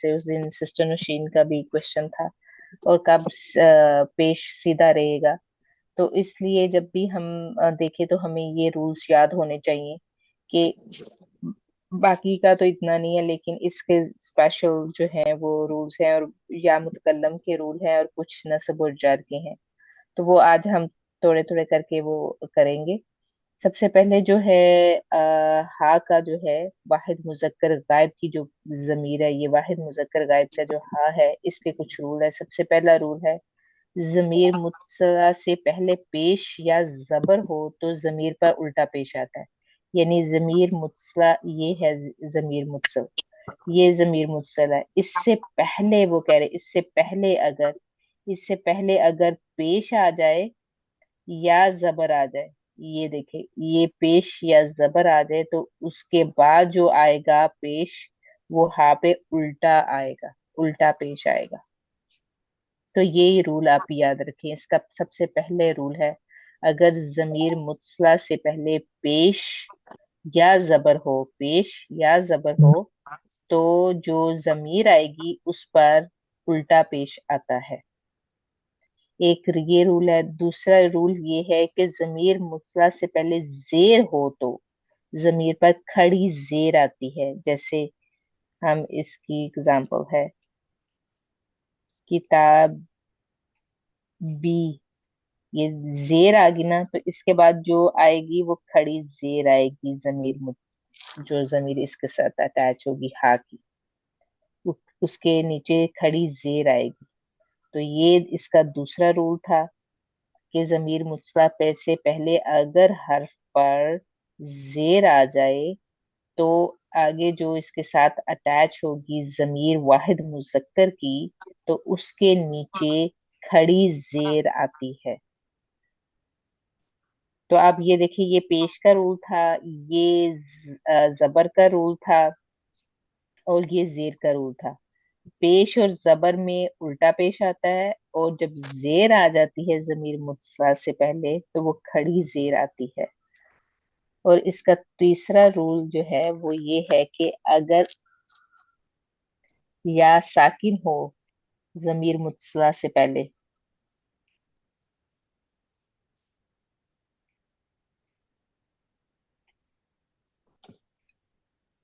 जैसे उस दिन सिस्टर नौशीन का भी क्वेश्चन था, और कब पेश सीधा रहेगा। तो इसलिए जब भी हम देखें तो हमें ये रूल्स याद होने चाहिए कि बाकी का तो इतना नहीं है, लेकिन इसके स्पेशल जो है वो रूल्स हैं, और या मुतकल्लम के रूल हैं और कुछ नस्ब और जर के हैं। तो वो आज हम थोड़े थोड़े करके वो करेंगे। सबसे पहले जो है हा का जो है वाहिद मुजक्कर गायब की जो जमीर है, ये वाहिद मुजक्कर गायब का जो हा है, इसके कुछ रूल है। सबसे पहला रूल है, जमीर मुत्सला से पहले पेश या जबर हो तो जमीर पर उल्टा पेश आता है। यानी जमीर मुत्सला ये है, जमीर मुत्सल, ये जमीर मुत्सल है। इससे पहले वो कह रहे, इससे पहले अगर पेश आ जाए या जबर आ जाए, ये देखे, ये पेश या जबर आ जाए तो उसके बाद जो आएगा पेश, वो हा पे उल्टा आएगा, उल्टा पेश आएगा। तो ये रूल आप याद रखें। इसका सबसे पहले रूल है, अगर जमीर मुत्सला से पहले पेश या जबर हो, पेश या जबर हो, तो जो जमीर आएगी उस पर उल्टा पेश आता है। एक ये रूल है। दूसरा रूल ये है कि जमीर मुस्ला से पहले जेर हो तो जमीर पर खड़ी जेर आती है। जैसे हम इसकी एग्जांपल है, किताब बी, ये जेर आ गई ना, तो इसके बाद जो आएगी वो खड़ी जेर आएगी, जो जमीर इसके साथ अटैच होगी हा की, उसके नीचे खड़ी जेर आएगी। तो ये इसका दूसरा रूल था कि जमीर मुस्ला पे से पहले अगर हर्फ पर जेर आ जाए तो आगे जो इसके साथ अटैच होगी जमीर वाहिद मुजक्कर की, तो उसके नीचे खड़ी जेर आती है। तो आप ये देखिए, ये पेश का रूल था, ये जबर का रूल था, और ये जेर का रूल था। पेश और जबर में उल्टा पेश आता है, और जब जेर आ जाती है जमीर मुत्सला से पहले तो वो खड़ी जेर आती है। और इसका तीसरा रूल जो है वो ये है कि अगर या साकिन हो जमीर मुत्सला से पहले,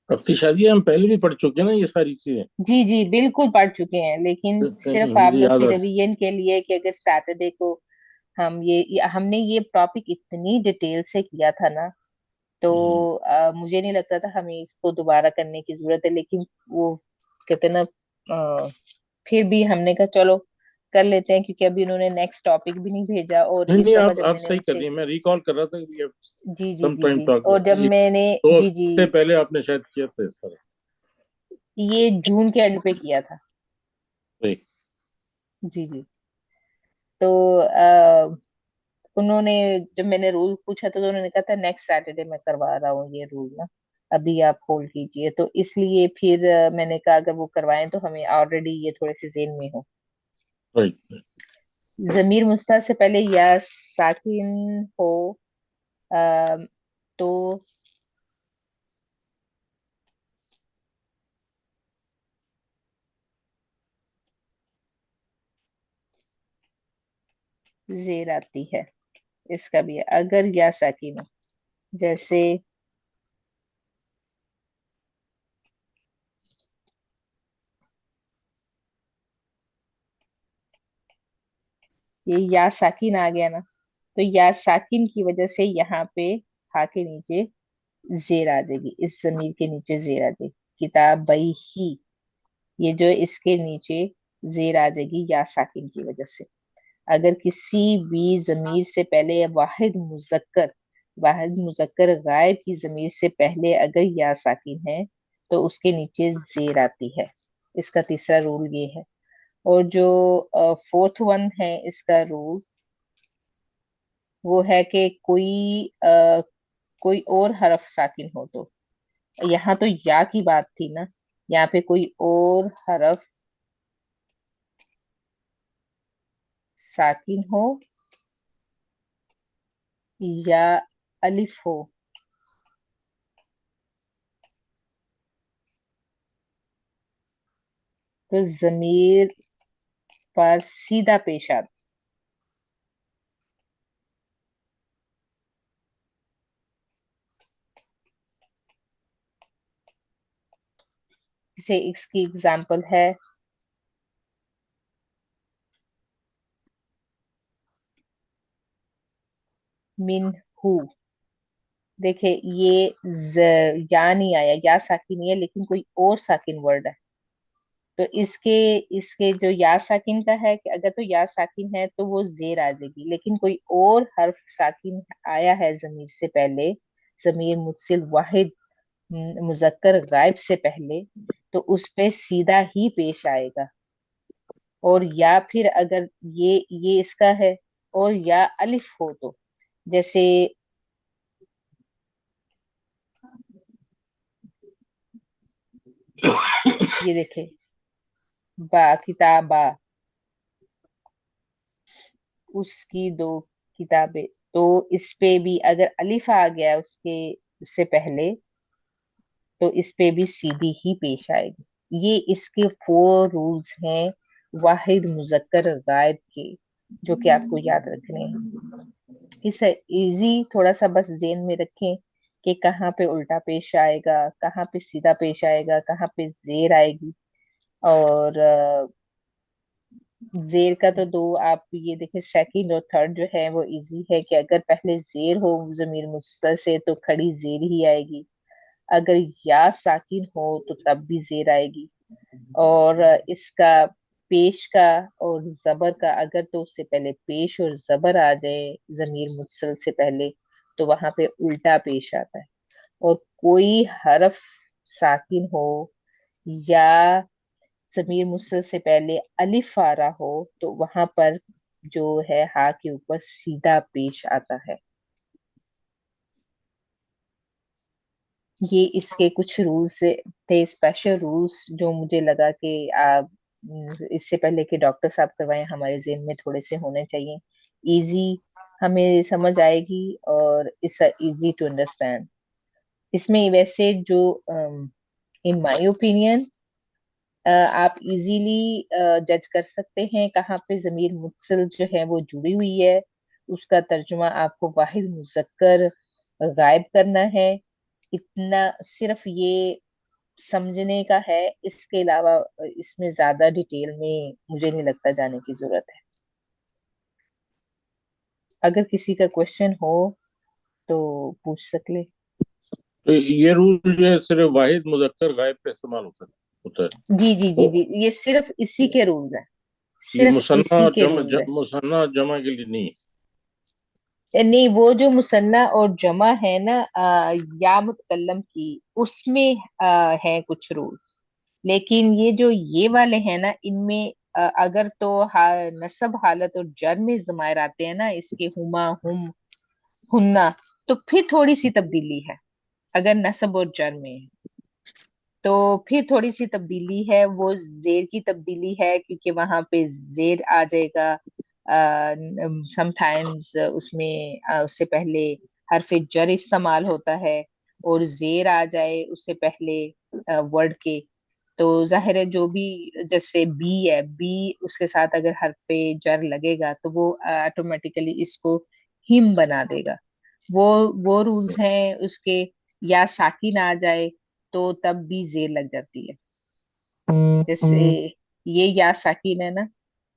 अपनी शादी हम पहले भी पढ़ चुके हैं ना ये सारी चीजें। जी जी बिल्कुल पढ़ चुके हैं, लेकिन सिर्फ आप मुझे लोग याद की आ रही। रिवीजन के लिए कि अगर सैटरडे को हम हमने ये टॉपिक इतनी डिटेल से किया था ना, तो मुझे नहीं लगता था हमें इसको दोबारा करने की जरूरत है। लेकिन वो कहते ना, अ, फिर भी हमने कहा चलो कर लेते हैं, क्योंकि अभी उन्होंने नेक्स्ट टॉपिक भी नहीं भेजा। और नहीं इस नहीं, दफा जब आप मैंने सही कर उनसे, रही हैं। मैं रिकॉल कर रहा था कि जी जी सम जी टाइम जी, टॉक और जब ये मैंने, दो जी जी, हफ्ते पहले आपने शायद किया था सारा। ये जून के एंड पे किया था। ठीक। जी जी। तो उन्होंने, जब मैंने रूल पूछा तो उन्होंने कहा था नेक्स्ट सैटरडे मैं करवा रहा हूँ ये रूल ना, अभी आप होल्ड कीजिए। तो इसलिए फिर मैंने कहा अगर वो करवाएं तो हमें ऑलरेडी ये थोड़े से जेन में हो। राइट। जमीर मुस्ता से पहले या साकिन हो, अ, तो जेर आती है। इसका भी है, अगर या साकिन हो, जैसे ये या साकिन आ गया ना, तो या साकिन की वजह से यहाँ पे हा के नीचे जेर आ जाएगी, इस जमीर के नीचे जेर आ जाएगी। किताब बई ही, ये जो है इसके नीचे जेर आ जाएगी या साकिन की वजह से। अगर किसी भी जमीर से पहले वाहिद मुजक्कर गायब की जमीर से पहले अगर या साकिन है तो उसके नीचे जेर आती है। इसका तीसरा रूल ये है। और जो फोर्थ वन है इसका रूल, वो है कि कोई और हरफ साकिन हो तो, यहाँ तो या की बात थी ना, यहाँ पे कोई और हरफ साकिन हो या अलिफ हो, तो जमीर पर सीधा पेश आता। जैसे इसकी एग्जांपल है मिन हु। देखिए ये या नहीं आया, या साकिन नहीं है, लेकिन कोई और साकिन वर्ड है। तो इसके इसके जो या साकिन का है कि अगर तो या साकिन है तो वो जेर आ जाएगी, लेकिन कोई और हर्फ साकिन आया है जमीर से पहले, जमीर मुत्सिल वाहिद मुजक्कर गायब से पहले, तो उस पे सीधा ही पेश आएगा। और या फिर अगर ये इसका है और या अलिफ हो तो, जैसे ये देखे बा किताबा, उसकी दो किताबें, तो इस पे भी अगर अलिफ आ गया उसके उससे पहले, तो इस पे भी सीधी ही पेश आएगी। ये इसके 4 रूल्स हैं वाहिद मुजक्कर गायब के, जो कि आपको याद रखने हैं। इसे इजी थोड़ा सा बस जेन में रखें कि कहाँ पे उल्टा पेश आएगा, कहाँ पे सीधा पेश आएगा, कहाँ पे जेर आएगी। और जेर का तो दो आप ये देखें, सेकंड और थर्ड जो है वो इजी है कि अगर पहले जेर हो जमीर मुस्ततर से तो खड़ी जेर ही आएगी। अगर या साकिन हो तो तब भी जेर आएगी। और इसका पेश का और जबर का, अगर तो उससे पहले पेश और जबर आ जाए जमीर मुत्सल से पहले, तो वहां पे उल्टा पेश आता है। और कोई हरफ साकिन हो या जमीर मुसल से पहले अलिफ आ रहा हो, तो वहां पर जो है हा के ऊपर सीधा पेश आता है। ये इसके कुछ रूल्स थे, स्पेशल रूल्स, जो मुझे लगा कि आप इससे पहले कि डॉक्टर साहब करवाएं हमारे जेहन में थोड़े से होने चाहिए। इजी हमें समझ आएगी और इट्स इजी टू अंडरस्टैंड। इसमें वैसे जो इन माय ओपिनियन आप इजीली जज कर सकते हैं कहाँ पे जमीर मुत्सिल जो है वो जुड़ी हुई है। उसका तर्जुमा आपको वाहिद मुजक्कर गायब करना है। इतना सिर्फ ये समझने का है, इसके अलावा इसमें ज्यादा डिटेल में मुझे नहीं लगता जाने की जरूरत है। अगर किसी का क्वेश्चन हो तो पूछ सकले। तो ये रूल जो है सिर्फ वाहिद मुजक्कर गायब पे इस्तेमाल होता है। जी जी जी जी, ये सिर्फ इसी के रूल्स हैं, ये सिर्फ मुसन्ना इसी और के रूल्स हैं। मुसन्ना और जमा के लिए नहीं नहीं, वो जो मुसन्ना और जमा है ना, या मुतकल्लम की, उसमें है कुछ रूल। लेकिन ये जो ये वाले हैं ना, इनमें अगर तो नसब हालत और जर में जमायर आते हैं ना, इसके हुमा हुम हुन्ना, तो फिर थोड़ी सी तब्दीली है। अगर नसब और जर में है तो फिर थोड़ी सी तब्दीली है, वो जेर की तब्दीली है, क्योंकि वहां पे जेर आ जाएगा समटाइम्स उसमें, उससे पहले हरफ जर इस्तेमाल होता है, और जेर आ जाए उससे पहले वर्ड के, तो जाहिर है जो भी, जैसे बी है, बी उसके साथ अगर हरफ जर लगेगा तो वो ऑटोमेटिकली इसको हिम बना देगा। वो वो रूल्स हैं उसके। या साकिन आ जाए तो तब भी जेर लग जाती है। जैसे ये या साकिन है ना,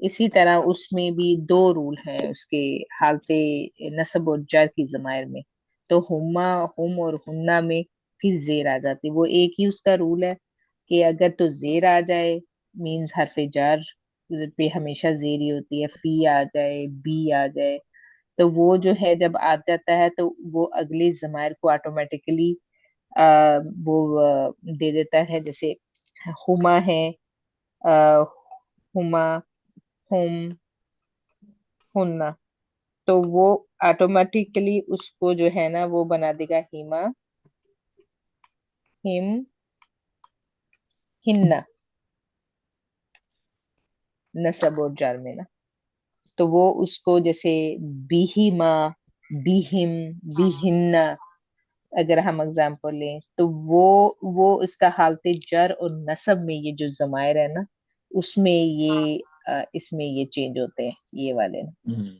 इसी तरह उसमें भी 2 रूल हैं उसके, हालते नसब और जर की जमायर में। तो हुमा हुम और हुन्ना में फिर जेर आ जाती है। वो एक ही उसका रूल है कि अगर तो जेर आ जाए, मींस हरफ जर पे हमेशा जेर ही होती है, फी आ जाए, बी आ जाए, तो वो जो है जब आ जाता है तो वो अगले जमायर को ऑटोमेटिकली वो दे देता है। जैसे हुमा है, आ, हुमा हुम हुन्ना, तो वो ऑटोमेटिकली उसको जो है ना वो बना देगा हिमा हिम हिन्ना, नसब और जार में ना। तो वो उसको जैसे बिहिमा, बिहिम, बिहिन्ना, अगर हम एग्जाम्पल लें तो वो इसका हालते जर और नसब में ये जो जमायर है ना, उसमें ये इसमें ये चेंज होते हैं ये वाले ना, हम्म,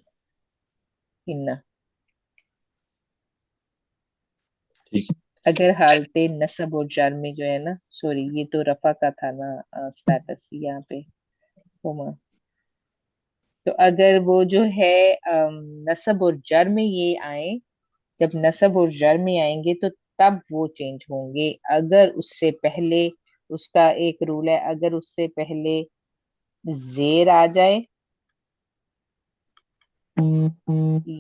हिन्ना। ठीक। अगर हालते नसब और जार में जो है ना, सॉरी ये तो रफा का था ना स्टेटस यहाँ पे, हुमा। तो अगर वो जो है नसब और जर में ये आए, जब नसब और जर में आएंगे तो तब वो चेंज होंगे। अगर उससे पहले, उसका एक रूल है, अगर उससे पहले जेर आ जाए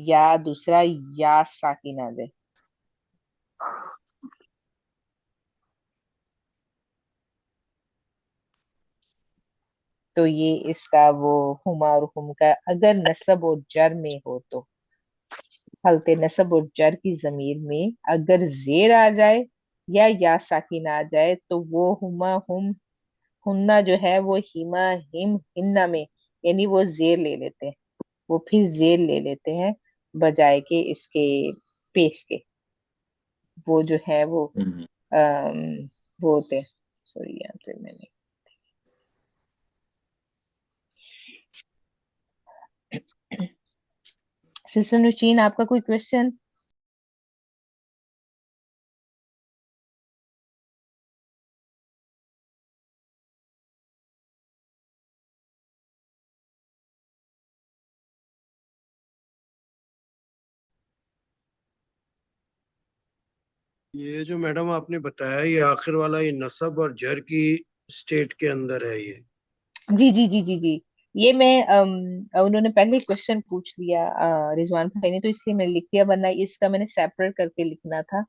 या दूसरा या साकिन आ जाए, तो ये इसका वो हुमा और हुम का, अगर नसब और जर में हो तो हलते नसब और जर की जमीर में अगर जेर आ जाए या साकिन आ जाए, तो वो हुमा हुम हुन्ना जो है वो हिमा हिम हिन्ना में, यानी वो जेर ले लेते हैं, वो फिर जेर ले लेते हैं बजाय के इसके पेश के। वो जो है वो हम्म, वो होते हैं, सॉरी यहाँ पे मैंने सिस्टर नुचीन, आपका कोई क्वेश्चन? ये जो मैडम आपने बताया, ये आखिर वाला, ये नसब और जर की स्टेट के अंदर है ये। जी जी जी जी जी, ये मैं उन्होंने पहले क्वेश्चन पूछ लिया रिजवान भाई ने, तो इसलिए मैंने लिख दिया, वरना इसका मैंने सेपरेट करके लिखना था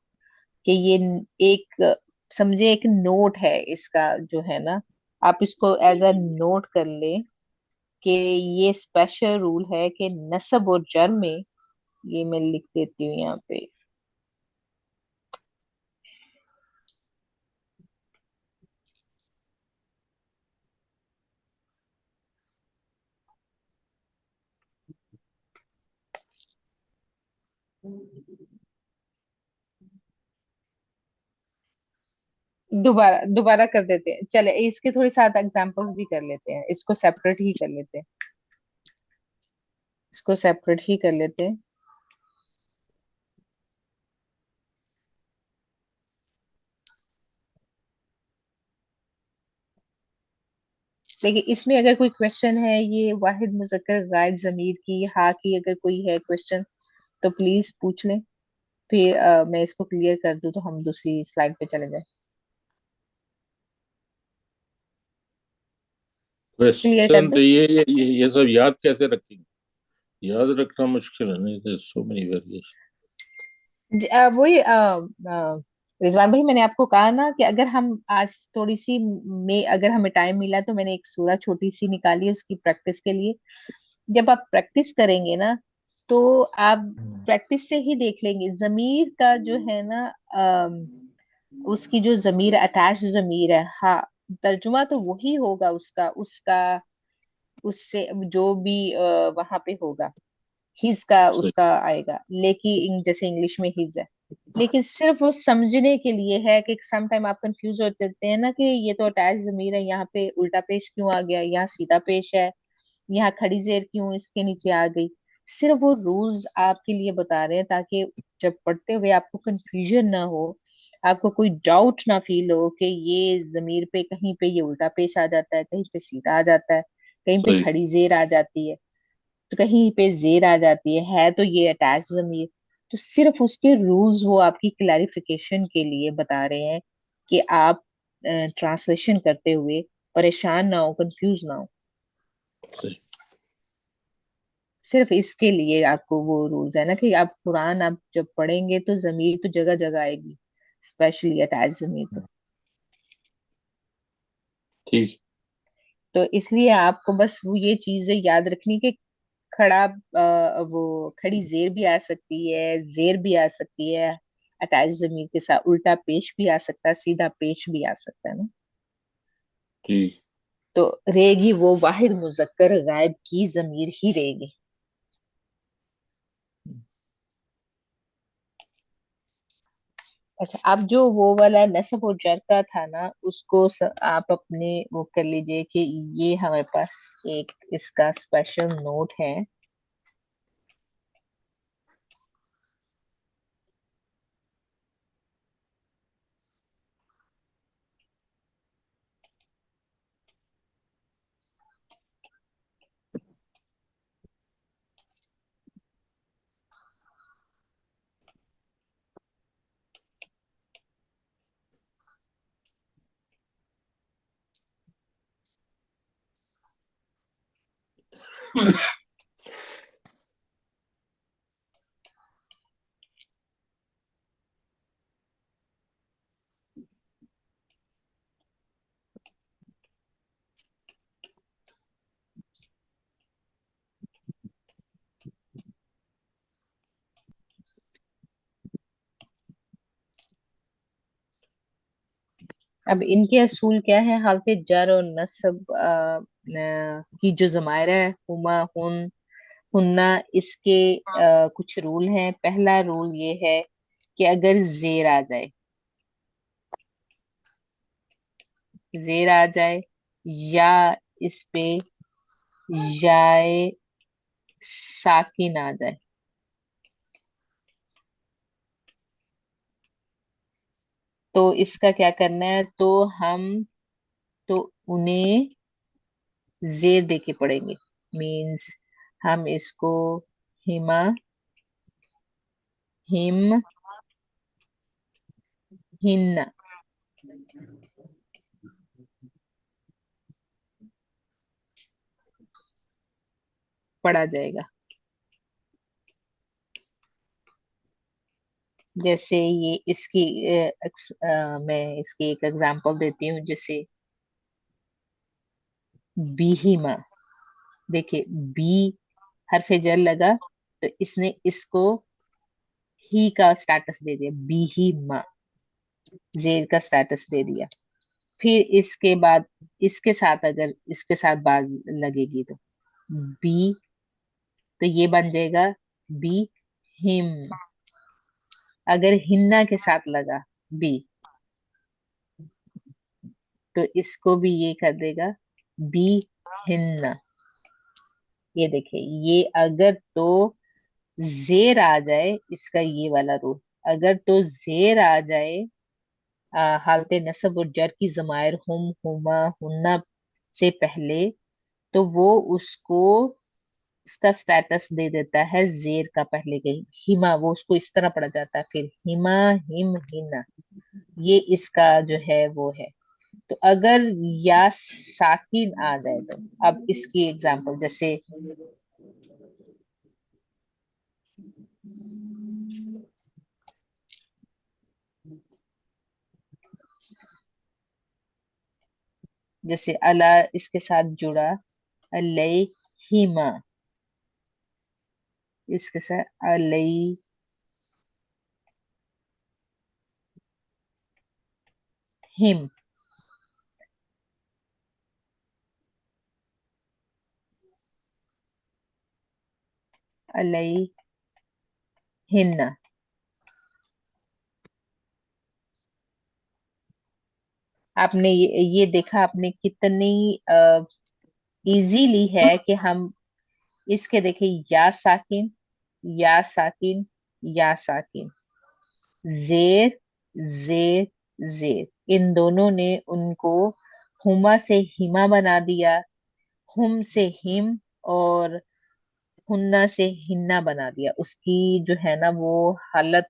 कि ये एक समझे एक नोट है इसका जो है ना, आप इसको एज अ नोट कर ले कि ये स्पेशल रूल है कि नसब और जर में, ये मैं लिख देती हूँ यहाँ पे। दोबारा दोबारा कर देते हैं, चले इसके थोड़ी साथ एग्जांपल्स भी कर लेते हैं, इसको सेपरेट ही कर लेते हैं, इसको सेपरेट ही कर लेते हैं। देखिए इसमें अगर कोई क्वेश्चन है, ये वाहिद मुजक्कर गायब जमीर की हाँ की अगर कोई है क्वेश्चन, तो प्लीज पूछ लें, फिर मैं इसको क्लियर कर दूं तो हम दूसरी स्लाइड पे चले जाए। क्लियर कर क्वेश्चन दूं? तो ये सब याद कैसे रखेंगे? याद रखना मुश्किल है, नहीं सो मेनी वेरिएशन। वही रिजवान भाई, मैंने आपको कहा ना कि अगर हम आज थोड़ी सी में अगर हमें टाइम मिला तो मैंने एक सूरह छोटी सी निकाली है उसकी प्रैक्टिस के लिए। जब आप प्रैक्टिस करेंगे ना, तो आप प्रैक्टिस से ही देख लेंगे जमीर का जो है ना, उसकी जो जमीर अटैच जमीर है, हाँ, तर्जुमा तो वही होगा उसका उसका उससे जो भी वहां पे होगा, हिज का सही। उसका आएगा, लेकिन जैसे इंग्लिश में हिज है, लेकिन सिर्फ वो समझने के लिए है कि सम टाइम आप कंफ्यूज हो जाते हैं ना कि ये तो अटैच जमीर है, यहाँ पे उल्टा पेश क्यों आ गया, यहाँ सीधा पेश है, यहाँ खड़ी जेर क्यों इसके नीचे आ गई। सिर्फ वो रूल्स आपके लिए बता रहे हैं ताकि जब पढ़ते हुए आपको कंफ्यूजन ना हो, आपको कोई डाउट ना फील हो कि ये जमीर पे कहीं पे ये उल्टा पेश आ जाता है, कहीं पे सीधा आ जाता है, कहीं पे सही। खड़ी जेर आ जाती है, तो कहीं पे जेर आ जाती है तो ये अटैच जमीर। तो सिर्फ उसके रूल्स वो आपकी क्लैरिफिकेशन के लिए बता रहे हैं कि आप ट्रांसलेशन करते हुए परेशान ना हो, कंफ्यूज ना हो। सही। सिर्फ इसके लिए आपको वो रूल्स है ना कि आप कुरान आप जब पढ़ेंगे तो जमीर तो जगह जगह आएगी, स्पेशली अटैच जमीर ठीक। तो इसलिए आपको बस वो ये चीजें याद रखनी कि खड़ा वो खड़ी जेर भी आ सकती है, जेर भी आ सकती है, अटैच जमीर के साथ उल्टा पेश भी आ सकता है, सीधा पेश भी आ सकता है ना। ठीक। तो रहेगी वो वाहिद मुजक्कर गायब की जमीर ही रहेगी। अच्छा, आप जो वो वाला नस्ब और जर का था ना, उसको आप अपने वो कर लीजिए कि ये हमारे पास एक इसका स्पेशल नोट है। अब इनके असूल क्या है? हालत जर और नस्ब की जो जमायरा है, हुमा, हुन, हुन्ना, इसके कुछ रूल हैं। पहला रूल ये है कि अगर जेर आ जाए, जेर आ जाए या इस पे जाए साकिन आ जाए, तो इसका क्या करना है? तो उन्हें जेर दे के पढ़ेंगे। मीन्स हम इसको हिमा, हिम, हिन्ना पढ़ा जाएगा। जैसे ये इसकी मैं इसकी एक एग्जांपल देती हूँ। जैसे बीहिमा, देखिए बी हरफ जर लगा, तो इसने इसको ही का स्टेटस दे दिया, बीहिमा, जेर का स्टेटस दे दिया। फिर इसके बाद इसके साथ अगर इसके साथ बाज लगेगी तो बी, तो ये बन जाएगा बी हिम। अगर हिन्ना के साथ लगा बी, तो इसको भी ये कर देगा बी हिन्ना। ये देखिए, ये अगर तो जेर आ जाए, इसका ये वाला रूल, अगर तो जेर आ जाए हालते नस्ब और जर की जमायर हुम, हुमा, हुन्ना से पहले, तो वो उसको उसका स्टेटस दे देता है जेर का पहले के हिमा। वो उसको इस तरह पढ़ा जाता है फिर हिमा, हिम, हिना। ये इसका जो है वो है। तो अगर या साकिन आ जाए, तो अब इसकी एग्जांपल जैसे जैसे अला इसके साथ जुड़ा, अलैहिमा, इसके साथ अलैहिम, अलैहिन्ना। आपने ये देखा आपने कितनी इजीली है कि हम इसके देखिए या साकिन, या साकिन, या साकिन, जेर, जेर, जेर, इन दोनों ने उनको हुमा से हिमा बना दिया, हुम से हिम, और हुन्ना से हिन्ना बना दिया। उसकी जो है ना वो हालत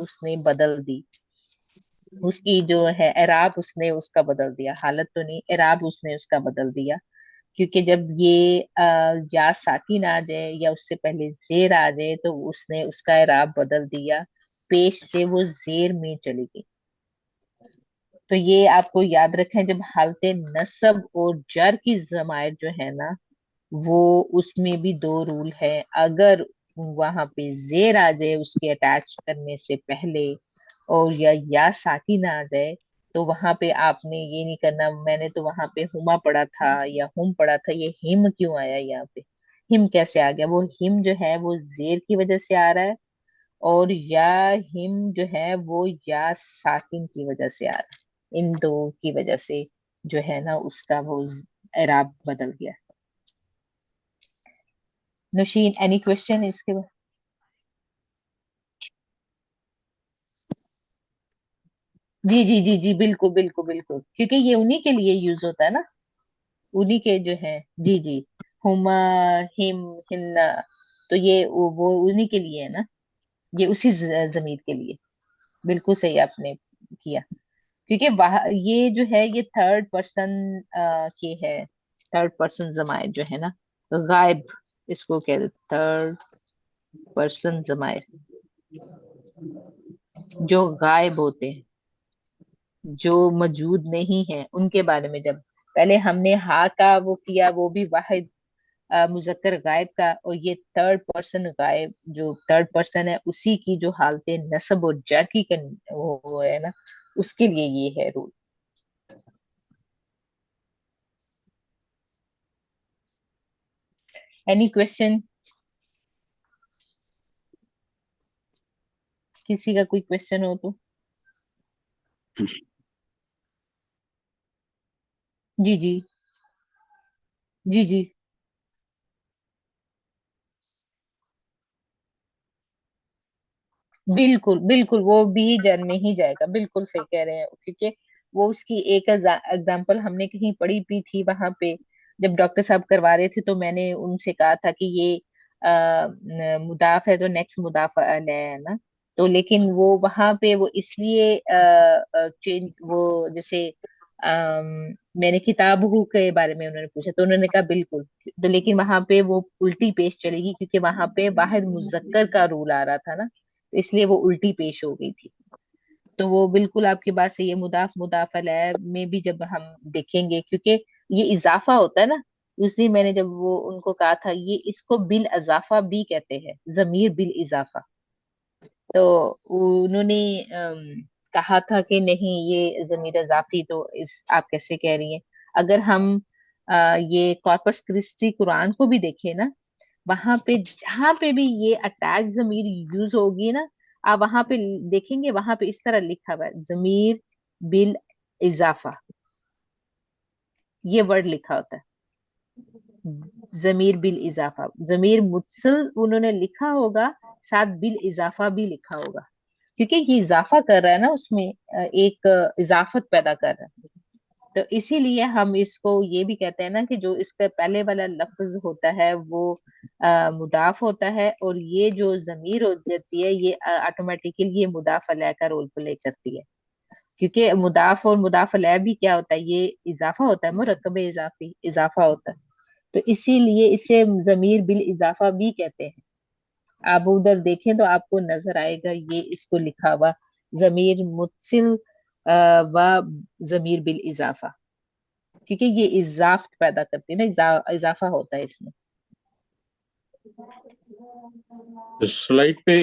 उसने बदल दी। उसकी जो है एराब उसने उसका बदल दिया, हालत तो नहीं, एराब उसने उसका बदल दिया। क्योंकि जब ये या साकिन आ जाए या उससे पहले जेर आ जाए, तो उसने उसका एराब बदल दिया, पेश से वो जेर में चली गई। तो ये आपको याद रखें, जब हालते नस्ब और जर की जमायर जो है ना, वो उसमें भी दो रूल है। अगर वहां पे जेर आ जाए उसके अटैच करने से पहले, और या साकिन आ जाए, तो वहां पे आपने ये नहीं करना मैंने तो वहां पे हुमा पढ़ा था या हुम पढ़ा था, ये हिम क्यों आया यहाँ पे, हिम कैसे आ गया? वो हिम जो है वो जेर की वजह से आ रहा है, और या हिम जो है वो या साकिन की वजह से आ रहा है, इन दो की वजह से जो है ना उसका वो एराब बदल गया। नौशीन, एनी क्वेश्चन इसके बाद? जी जी जी जी, बिल्कुल बिल्कुल बिल्कुल, क्योंकि ये उन्हीं के लिए यूज होता है ना, उन्हीं के जो है। जी जी, हुमा, हिम, हिन्ना, तो ये वो उन्हीं के लिए है ना, ये उसी जमीर के लिए। बिल्कुल सही आपने किया, क्योंकि वह ये जो है ये थर्ड पर्सन के है, थर्ड पर्सन जमायर जो है ना, गायब, इसको कहते थर्ड पर्सन जमायर, जो गायब होते हैं, जो मौजूद नहीं है, उनके बारे में जब पहले हमने हा का वो किया, वो भी वाहिद मुजक्कर गायब का, और ये थर्ड पर्सन गायब, जो थर्ड पर्सन है उसी की जो हालतें नस्ब और जर की वो है ना, उसके लिए ये है रूल। Any question? किसी का कोई क्वेश्चन हो तो? जी जी जी जी, बिल्कुल बिल्कुल, वो भी जर में ही जाएगा, बिल्कुल सही कह रहे हैं, क्योंकि वो उसकी एक एग्जाम्पल हमने कहीं पढ़ी भी थी वहां पे, जब डॉक्टर साहब करवा रहे थे तो मैंने उनसे कहा था कि ये मुदाफ है तो नेक्स्ट मुदाफ अलैह है ना, तो लेकिन वो वहां पे वो इसलिए चेंज, वो जैसे मैंने किताब हु के बारे में उन्होंने पूछा तो उन्होंने कहा बिल्कुल, तो लेकिन वहां पे वो उल्टी पेश चलेगी, क्योंकि वहां पे वाहिद मुजक्कर का रूल आ रहा था ना, तो इसलिए वो उल्टी पेश हो गई थी। तो वो बिल्कुल आपकी बात सही है, मुदाफ मुदाफ अलैह में भी जब हम देखेंगे, क्योंकि ये इजाफा होता है ना, उस दिन मैंने जब वो उनको कहा था ये इसको बिल इजाफा भी कहते हैं, जमीर बिल इजाफा, तो उन्होंने कहा था कि नहीं ये जमीर इजाफी, तो इस आप कैसे कह रही हैं? अगर हम ये कॉर्पस क्रिस्टी कुरान को भी देखें ना, वहां पे जहां पे भी ये अटैच जमीर यूज होगी ना, आप वहां पे देखेंगे, वहां पे इस तरह लिखा हुआ है, जमीर बिल इजाफा, ये वर्ड लिखा होता है, जमीर बिल इजाफा, जमीर मुत्सिल उन्होंने लिखा होगा, साथ बिल इजाफा भी लिखा होगा, क्योंकि ये इजाफा कर रहा है ना उसमें, एक इजाफत पैदा कर रहा है, तो इसीलिए हम इसको ये भी कहते हैं ना कि जो इसका पहले वाला लफ्ज होता है वो मुदाफ होता है, और ये जो जमीर हो जाती है ये ऑटोमेटिकली ये मुदाफ अलैह का रोल प्ले करती है, क्योंकि मुदाफ और मुदाफ अलैह भी क्या होता है, ये इजाफा होता है, मुरक्कब इजाफी इजाफा होता है, तो इसीलिए इसे जमीर बिल इजाफा भी कहते हैं। आप उधर देखें तो आपको नजर आएगा ये इसको लिखा हुआ, जमीर मुत्सिल व जमीर बिल इजाफा, क्योंकि ये इजाफ्त पैदा करती है ना, इजाफा होता है इसमें। स्लाइड पे,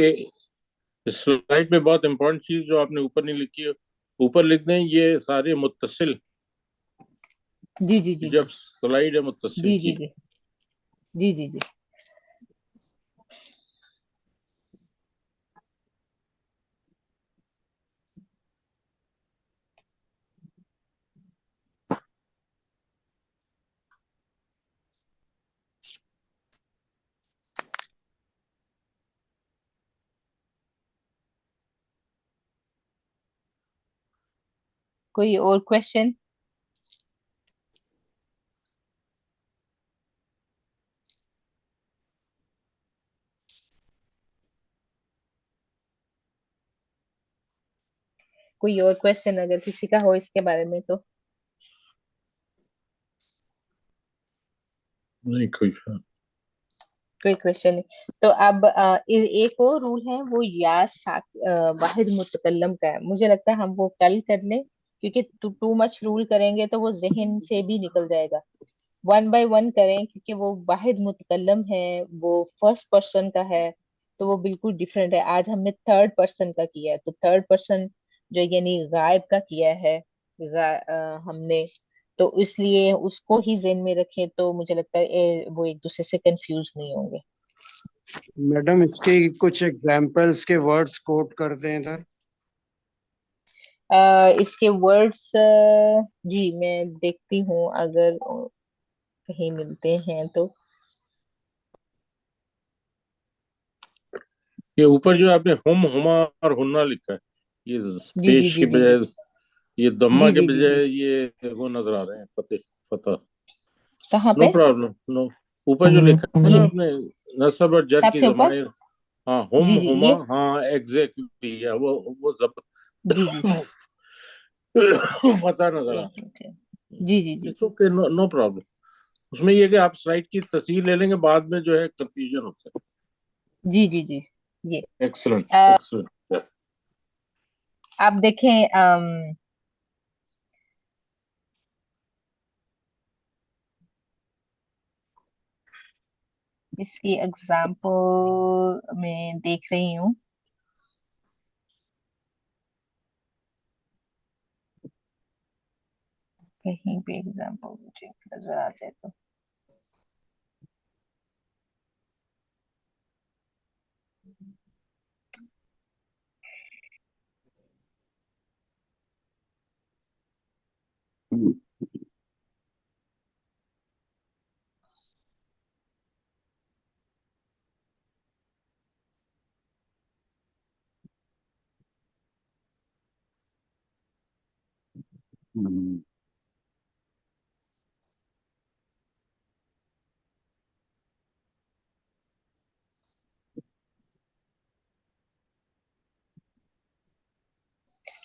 स्लाइड पे बहुत इंपॉर्टेंट चीज जो आपने ऊपर नहीं लिखी है, ऊपर लिख दें ये सारे मुत्तसिल, जी जी जी जी जब स्लाइड है मुत्तसिल जी जी की। जी जी जी जी। कोई और क्वेश्चन? कोई और क्वेश्चन अगर किसी का हो इसके बारे में तो? नहीं कोई। कोई क्वेश्चन नहीं, तो अब एक और रूल है वो या वाहिद मुतकल्लम का है, मुझे लगता है हम वो कल कर लें, क्योंकि टू मच रूल करेंगे तो वो जहन से भी निकल जाएगा। वन बाय वन करें, क्योंकि वो वाहिद मुतकल्लम है, वो फर्स्ट पर्सन का है, तो वो बिल्कुल डिफरेंट है। आज हमने थर्ड पर्सन का किया है, तो थर्ड पर्सन जो यानी गायब का किया है, हमने, तो इसलिए उसको ही जेन में रखें, तो मुझे लगता है वो एक दूसरे से कंफ्यूज नहीं होंगे। मैडम इसके कुछ एग्जाम्पल्स के वर्ड्स कोट कर दें इधर। इसके वर्ड्स, जी मैं देखती हूँ अगर कहीं मिलते हैं तो। ये ऊपर जो आपने हुम, हुमा और हुन्ना लिखा है, ये जी जी पेश जी के जी जी बजाय, ये दम्मा जी के जी जी जी। बजाय ये वो नजर आ रहे हैं, फतेह, फतह। कहाँ नो पे? Problem, no. ऊपर जो लिखा है ना ये आपने, नसब और जर की सबसे ऊपर? जमाने, हाँ, हुम जी जी हुमा, ये। हाँ एग्जैक्टली, है वो जब जी जी। फतह नजर आ एक रहा मिनट। जी जी है। जी it's okay, no no problem. उसमें ये है कि आप स्लाइड की तस्वीर ले लेंगे, बाद में जो है कंफ्यूजन होता जी जी जी। ये है। एक्सलेंट, अ, एक्सलेंट। आप देखें, इसकी एग्जाम्पल में देख रही हूँ। कहीं पे एग्जाम्पल मुझे नजर आ जाए तो।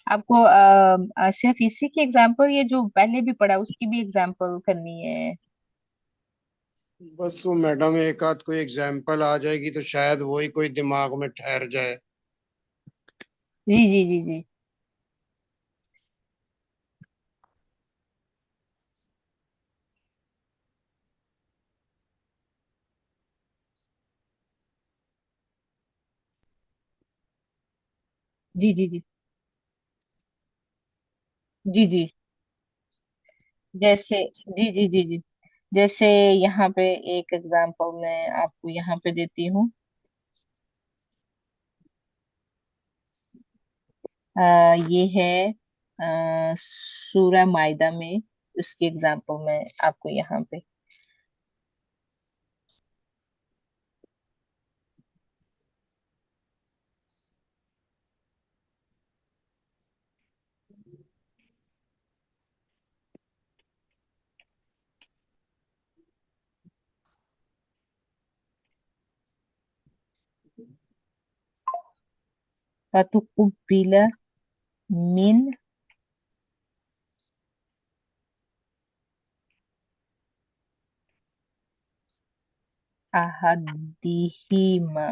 आपको सिर्फ इसी की एग्जाम्पल, ये जो पहले भी पढ़ा उसकी भी एग्जाम्पल करनी है? बस वो मैडम एक आध कोई एग्जाम्पल आ जाएगी तो शायद वही कोई दिमाग में ठहर जाए। जी जी जी जी जी जी जी जी जी। जैसे, जी जी जी जी, जैसे यहाँ पे एक एग्जांपल मैं आपको यहाँ पे देती हूँ। ये है सूरा मायदा में, उसकी एग्जांपल मैं आपको यहाँ पे। फतुकुब्बिला मिन अहदिहिमा।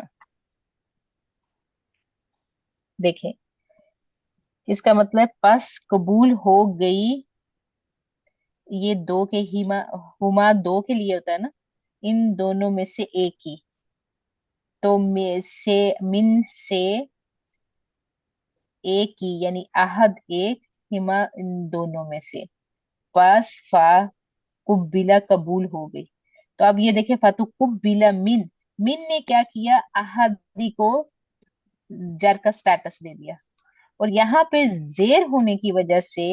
देखें, इसका मतलब पास कबूल हो गई। ये दो के हिमा, हुमा दो के लिए होता है ना, इन दोनों में से एक ही। तो में से, मिन से एक ही, यानी अहद एक, हिमा इन दोनों में से। पास फा कुब्बिला कबूल हो गई। तो अब ये देखिए, फातु कुब्बिला मिन, मिन ने क्या किया, अहदी को जर का स्टेटस दे दिया। और यहाँ पे जेर होने की वजह से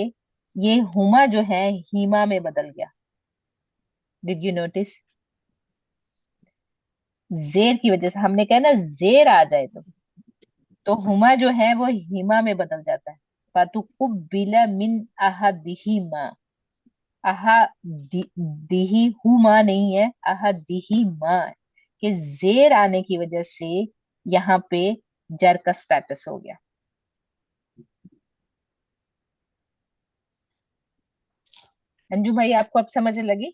ये हुमा जो है हीमा में बदल गया। Did you notice? जेर की वजह से, हमने कहा ना जेर आ जाए तो हुमा जो है वो हिमा में बदल जाता है। फातुकुब्बिला मिन अहदिहिमा। अहा दिही हुमा नहीं है, अहदिहिमा के जेर आने की वजह से यहाँ पे जर का स्टेटस हो गया। अंजू भाई, आपको अब समझ लगी?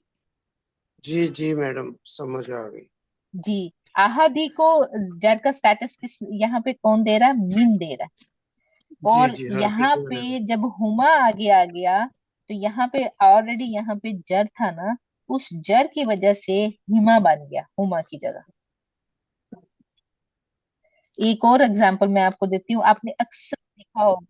जी जी मैडम, समझ आ गई। जी। अहदी को जर का स्टेटस किस यहाँ पे कौन दे रहा है? मिन दे रहा है। जी और जी, हर यहाँ किसी ने। पे जब हुमा आगे आ गया, तो यहाँ पे ऑलरेडी यहाँ पे जर था ना, उस जर की वजह से हिमा बन गया हुमा की जगह। एक और एग्जांपल मैं आपको देती हूँ, आपने अक्सर देखा होगा।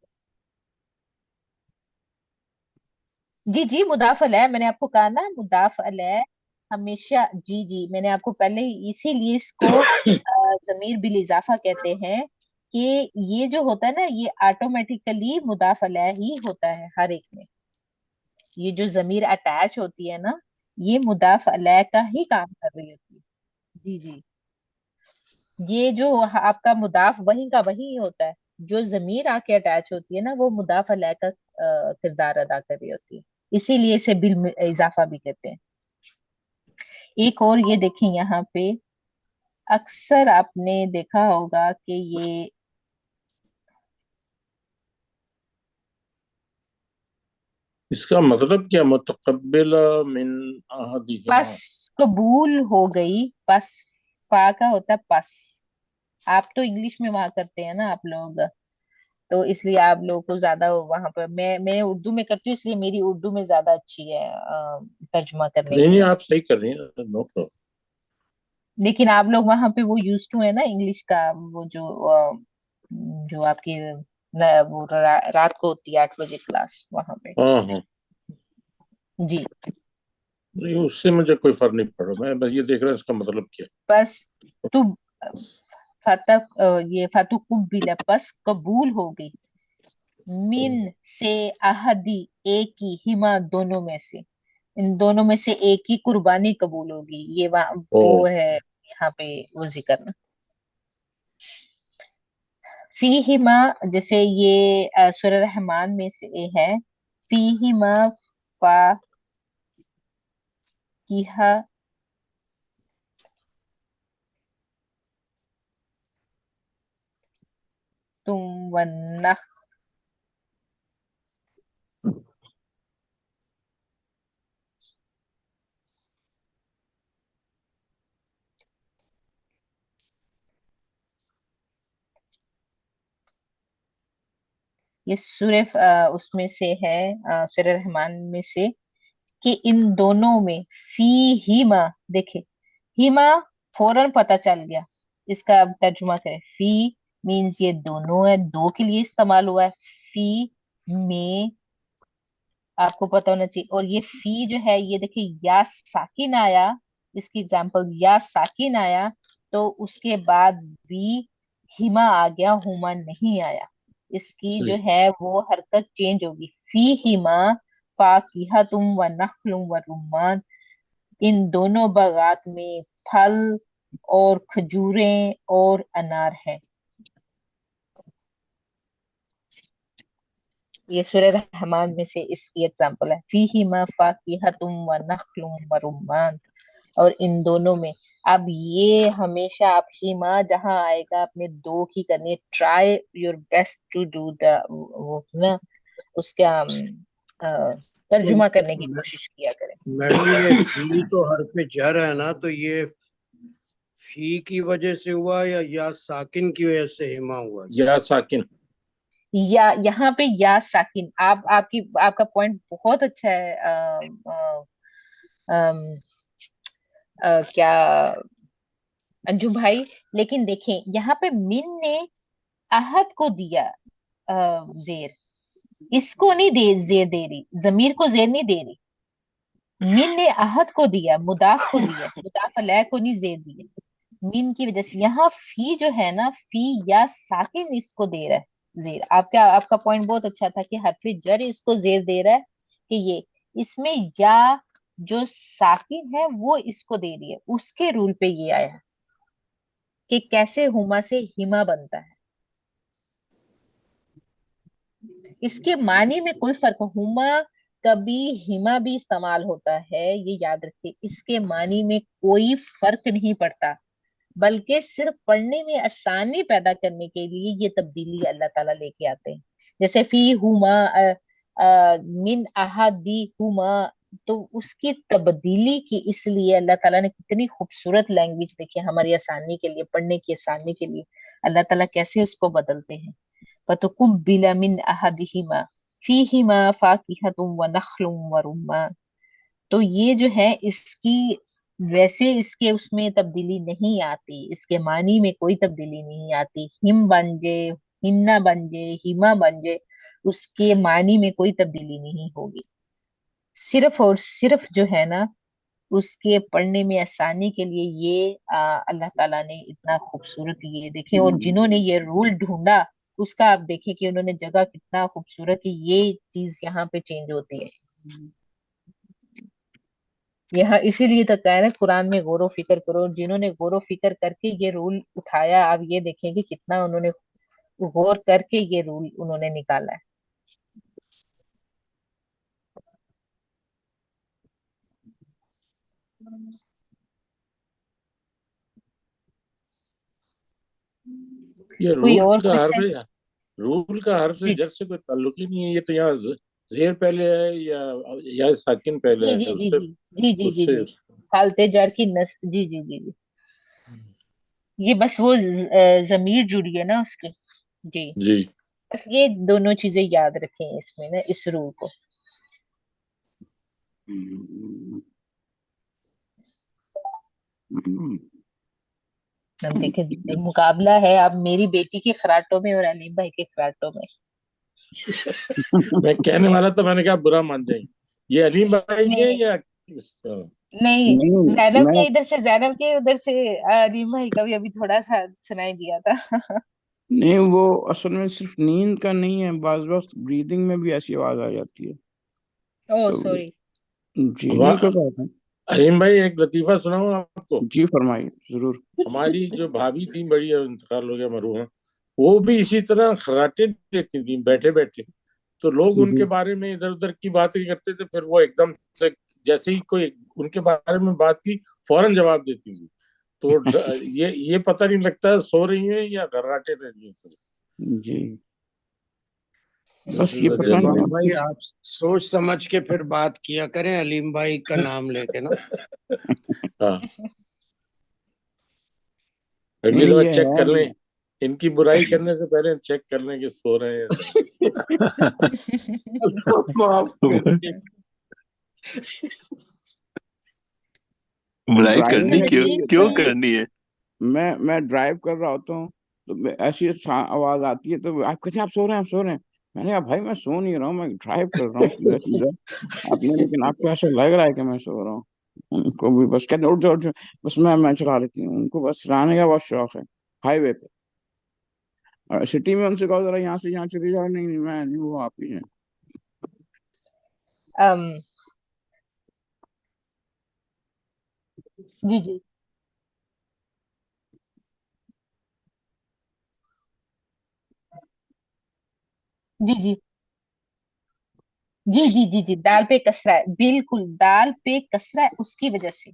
जी जी, मुदाफ अलैह, मैंने आपको कहा ना मुदाफ अलैह हमेशा। जी जी, मैंने आपको पहले ही इसीलिए इसको जमीर बिल इजाफा कहते हैं कि ये जो होता है ना, ये ऑटोमेटिकली मुदाफ अलैह ही होता है हर एक में। ये जो जमीर अटैच होती है ना, ये मुदाफ अलैह का ही काम कर रही होती है। जी जी, ये जो आपका मुदाफ वही का वही होता है। जो जमीर आके अटैच होती है ना, वो मुदाफ अलैह का किरदार अदा कर रही होती है। इसीलिए इसे बिल इजाफा भी कहते हैं। एक और ये देखें यहाँ पे, अक्सर आपने देखा होगा कि ये इसका मतलब क्या, मुतकब्बिल मिन अहदिहिमा? पस कबूल हो गई, पस फा का होता है पस। आप तो इंग्लिश में वहां करते हैं ना आप लोग, तो इसलिए आप लोगों को ज्यादा वहां पर, मैं उर्दू में करती हूँ, इसलिए मेरी उर्दू में ज्यादा अच्छी है तर्जुमा करने नहीं के नहीं, लिए। आप सही कर रही हैं, नो प्रॉब्लम। लेकिन आप लोग वहां पे वो यूज टू है ना इंग्लिश का, वो जो आपकी वो रात को होती है 8 बजे क्लास वहां पे। हाँ हाँ, जी। नहीं उससे मुझे कोई फर्क नहीं पड़ रहा, मैं बस ये देख रहा हूँ इसका मतलब क्या बस तू फतक ये फतुकुब्बिल बस कबूल हो गई, है। मिन से अहदी, एक ही, हिमा दोनों में से, इन दोनों में से एक ही कुर्बानी कबूल होगी। ये ओ, वो है यहाँ पे वो जिक्र ना। फीहिमा, जैसे ये सूरह रहमान में से है, फीहिमा फा किहा तुम वन्नख। ये सूरह उसमें से है, सूरह रहमान में से, कि इन दोनों में, फी हिमा, देखे हिमा फौरन पता चल गया। इसका अब तर्जुमा करें, फी मीन्स ये दोनों है, दो के लिए इस्तेमाल हुआ है। फी में आपको पता होना चाहिए। और ये फी जो है, ये देखिए या साकिन आया, इसकी एग्जांपल या साकिन आया, तो उसके बाद भी हिमा आ गया, हुमा नहीं आया। इसकी जो सही। है वो हरकत चेंज होगी। फी हिमा फाकिहा तुम व नखलुम व रुम्मान, इन दोनों बागात में फल और खजूरें और अनार है। ये सूरह रहमान में से इसकी एग्जांपल है, फीहिमा फाकिहतुम व नखलुम व रुम्मान, और इन दोनों में। अब ये हमेशा आप हिमा जहां आएगा आपने दो की करनी है, try your best to do the वो ना, उसका तो तर्जुमा करने की कोशिश किया करें। मैडम ये फी तो हर्फ में जर है ना, तो ये फी की वजह से हुआ या साकिन की वजह से हिमा हुआ? या साकिन। या यहाँ पे या साकिन, आपका पॉइंट बहुत अच्छा है। अम, क्या अंजू भाई, लेकिन देखें यहाँ पे मिन ने अहद को दिया जेर, इसको नहीं दे, जेर दे रही, जमीर को जेर नहीं दे रही। मिन ने अहद को दिया, मुदाफ को दिया, मुदाफ अलैह को नहीं जेर दिया। मिन की वजह से यहाँ फी जो है ना, फी या साकिन इसको दे रहा है जेर। आपका पॉइंट बहुत अच्छा था कि हरफ जर इसको जेर दे रहा है, कि ये इसमें या जो साकिन है वो इसको दे रही है। उसके रूल पे ये आया है कि कैसे हुमा से हिमा बनता है। इसके मानी में कोई फर्क, हुमा कभी हिमा भी इस्तेमाल होता है, ये याद रखिए। इसके मानी में कोई फर्क नहीं पड़ता, बल्कि सिर्फ पढ़ने में आसानी पैदा करने के लिए ये तब्दीली अल्लाह ताला लेके आते हैं। जैसे फी हुमा मिन अहादी हुमा, तो उसकी तब्दीली की, इसलिए अल्लाह ताला ने कितनी खूबसूरत लैंग्वेज देखी हमारी आसानी के लिए, पढ़ने की आसानी के लिए अल्लाह ताला कैसे उसको बदलते हैं। फतुकुब्बिला मिन अहदिहिमा फीहिमा फाकिहतुम व नखलुम व रुम्मान। तो ये जो है इसकी, वैसे इसके उसमें तब्दीली नहीं आती, इसके मानी में कोई तब्दीली नहीं आती। हिम बन जे, हिन्ना बन जे, हिमा बन जे, उसके मानी में कोई तब्दीली नहीं होगी। सिर्फ और सिर्फ जो है ना, उसके पढ़ने में आसानी के लिए ये अल्लाह ताला ने इतना खूबसूरत ये देखे, और जिन्होंने ये रूल ढूंढा उसका आप देखें कि उन्होंने जगह कितना खूबसूरत कि ये चीज यहाँ पे चेंज होती है। यहाँ इसीलिए तो कह रहे हैं कुरान में गौर फिक्र करो, और जिन्होंने गौर फिक्र करके ये रूल उठाया, आप ये देखें कि कितना उन्होंने गौर करके ये रूल उन्होंने निकाला है। ये कोई रूल और का हर्फ क्वेश्चन? है, रूल का हर्फ से जी जर से कोई ताल्लुक ही नहीं है। ये तो यहाँ जेर पहले है या साकिन पहले जी है, जी जी उससे जी जी जी जी उससे जी। हालते जार की नस, जी जी जी जी। ये बस वो जमीर जुड़ी है ना उसकी। जी। जी। बस ये दोनों चीजें याद रखें इसमें ना, इस रूल को। अब देखें मुकाबला है अब मेरी बेटी के खराटों में और अलीम भाई के खराटों में। मैं कहने वाला था, मैंने कहा बुरा मान जाएंगे। ये अलीम भाई के नहीं या नहीं, नहीं जैनब मैं के इधर से, जैनब के उधर से अलीम भाई का भी अभी थोड़ा सा सुनाई दिया था। नहीं, वो असल में सिर्फ नींद का नहीं है, बाज वक्त ब्रीदिंग में भी ऐसी आवाज आ जाती है। ओह तो सॉरी। जी नहीं, कोई बात नहीं। अलीम भाई एक लतीफा सुनाऊं आपको। जी फरमाइए, जरूर। हमारी जो भाभी थी, बड़ी इंतकाल हो गया मरहूमा, वो भी इसी तरह खर्राटे देती थी बैठे बैठे। तो लोग उनके जी बारे में इधर उधर की बातें करते थे, फिर वो एकदम से जैसे ही कोई उनके बारे में बात की, फौरन जवाब देती थी। तो ये पता नहीं लगता सो रही है या खर्राटे दे रही है। जी। दिस बस इज ये द पता जयपाल नहीं जनरल। भाई, आपको। आप सोच समझ के फिर बात किया करें अलीम भाई का नाम लेके ना। हाँ, नहीं अगली नहीं, दफा ये चेक है। कर लें, इनकी बुराई करने से पहले चेक कर लें कि सो रहे हैं या नहीं। माफ करिए। बुराई ड्राइविंग करनी में क्यों भी संगीन क्यों कोई। करनी है? मैं ड्राइव कर रहा होता हूँ, तो ऐसी आवाज आती है, तो आप कहते हैं आप सो रहे हैं, आप सो रहे हैं। मैंने कहा भाई मैं सो नहीं रहा हूँ, मैं ड्राइव कर रहा हूँ सीधा सीधा। आपने, लेकिन आपको ऐसा लग रहा है कि मैं सो रहा हूँ। उनको भी बस कहते हैं, उठ जाओ उठ जाओ। बस मैं चला लेती हूँ, उनको बस चलाने का बहुत शौक है, हाईवे पे। और सिटी में उनसे कहो जरा यहाँ से यहाँ चली जाओ, नहीं नहीं मैं नहीं, वो आप ही हैं। अम जी जी जी जी जी जी जी जी। दाल पे कसरा है, बिल्कुल दाल पे कसरा है उसकी वजह से।